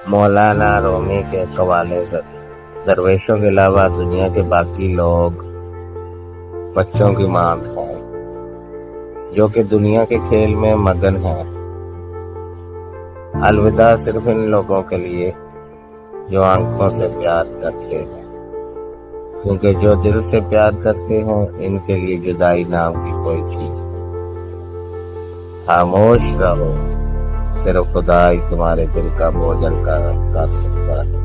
مولانا رومی کے قوالے درویشوں کے علاوہ دنیا کے باقی لوگ بچوں کی مانند ہیں جو کہ دنیا کے کھیل میں مگن ہیں۔ الوداع صرف ان لوگوں کے لیے جو آنکھوں سے پیار کرتے ہیں، کیونکہ جو دل سے پیار کرتے ہیں ان کے لیے جدائی نام کی کوئی چیز نہیں۔ خاموش رہو، صرف خدا ہی تمہارے دل کا بوجھل کر سکتا ہے۔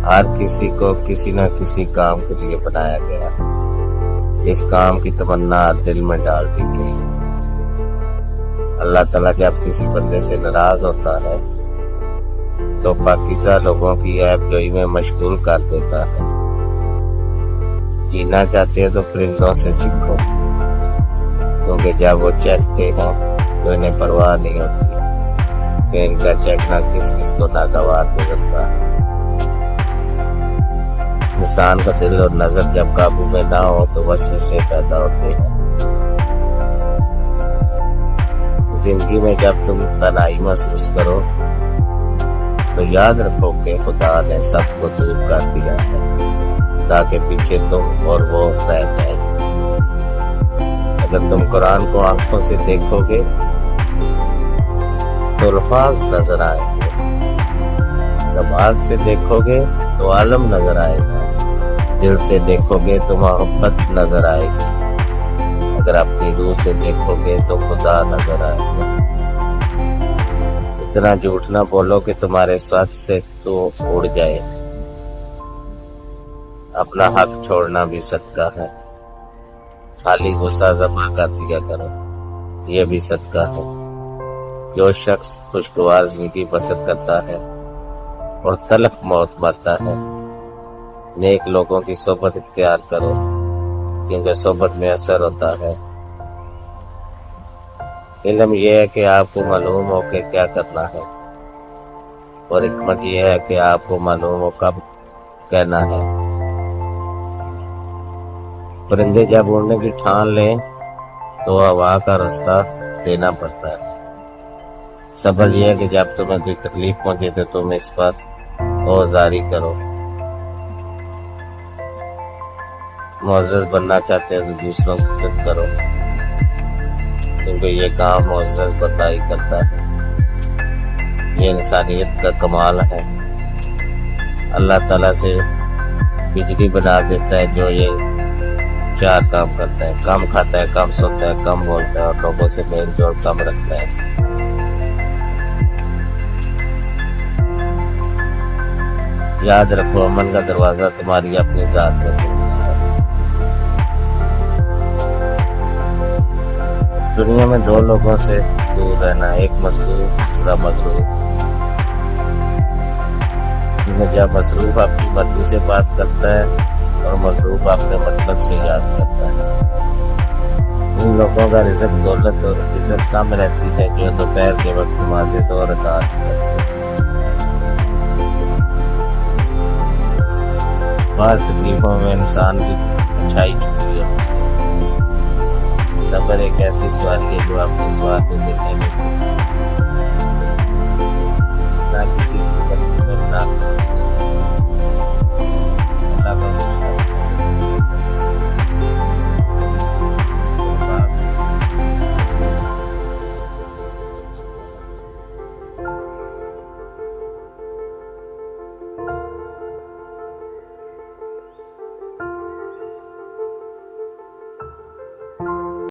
ہر کسی کو کسی نہ کسی کام کے لیے بنایا گیا ہے، اس کام کی تمنا دل میں ڈال دی گئی۔ اللہ تعالیٰ جب کسی بندے سے ناراض ہوتا ہے تو پاکیزہ لوگوں کی عیب جوئی میں مشغول کر دیتا ہے۔ جینا چاہتے ہیں تو پرندوں سے سیکھو، کیونکہ جب وہ چہکتے ہیں تو انہیں پرواہ نہیں ہوتی کہ ان کا چہکنا کس کس کو ناگوار گزرتا ہے۔ انسان کا دل اور نظر جب قابو میں نہ ہو تو وسوسے پیدا ہوتے ہیں۔ زندگی میں جب تم تنہائی محسوس کرو تو یاد رکھو کہ خدا نے سب کو دور کر دیا ہے تاکہ پیچھے تم اور وہ رہ جائیں۔ اگر تم قرآن کو آنکھوں سے دیکھو گے تو الفاظ نظر آئیں گے، دماغ سے دیکھو گے تو عالم نظر آئے گا، دل سے دیکھو گے تو محبت نظر آئے گی، اگر اپنی روح سے دیکھو گے تو خدا نظر آئے گا۔ اتنا جھوٹ نہ بولو کہ تمہارے سوچ سے تو اڑ جائے۔ اپنا حق چھوڑنا بھی صدقہ ہے، خالی غصہ ذبح کر دیا کرو، یہ بھی صدقہ ہے۔ جو شخص خوشگوار زندگی پسند کرتا ہے اور تلخ موت مرتا ہے، نیک لوگوں کی صحبت اختیار کرو، کیونکہ صحبت میں اثر ہوتا ہے۔ علم یہ ہے کہ آپ کو معلوم ہو کہ کیا کرنا ہے، اور حکمت یہ ہے کہ آپ کو معلوم ہو کب کہنا ہے۔ پرندے جب اڑنے کی ٹھان لیں تو ہوا کا راستہ دینا پڑتا ہے۔ صبر یہ ہے کہ جب تمہیں کوئی تکلیف پہنچے تو تم اس پر اوزاری کرو۔ معزز بننا چاہتے ہیں تو دوسروں کی عزت کرو، کیونکہ یہ کام معزز بندہ ہی کرتا ہے۔ یہ انسانیت کا کمال ہے۔ اللہ تعالیٰ سے بجلی بنا دیتا ہے جو یہ چار کام کرتا ہے: کم کھاتا ہے، کم سوتا ہے، کم بولتا ہے اور لوگوں سے میل جول کم رکھتا ہے۔ یاد رکھو، امن کا دروازہ تمہاری اپنی ذات میں کھلتا ہے۔ دنیا میں دو لوگوں سے دور رہنا، ایک مصروف، دوسرا مغرور۔ جب مصروف اپنی مرضی سے بات کرتا ہے اور مغروب اپنے مطلب سے یاد کرتا ہے۔ ان لوگوں کا رزق، دولت اور عزت کم رہتی ہے جو دوپہر کے وقت نماز ظہر ادا کرتے ہیں۔ بعض تکلیفوں میں انسان کی اچھائی چھپی ہوتی ہے۔ صبر ایک ایسی سواری ہے جو اپنی سوار کو دیکھنے میں نہ کسی کو نہ کسی کو اللہ کا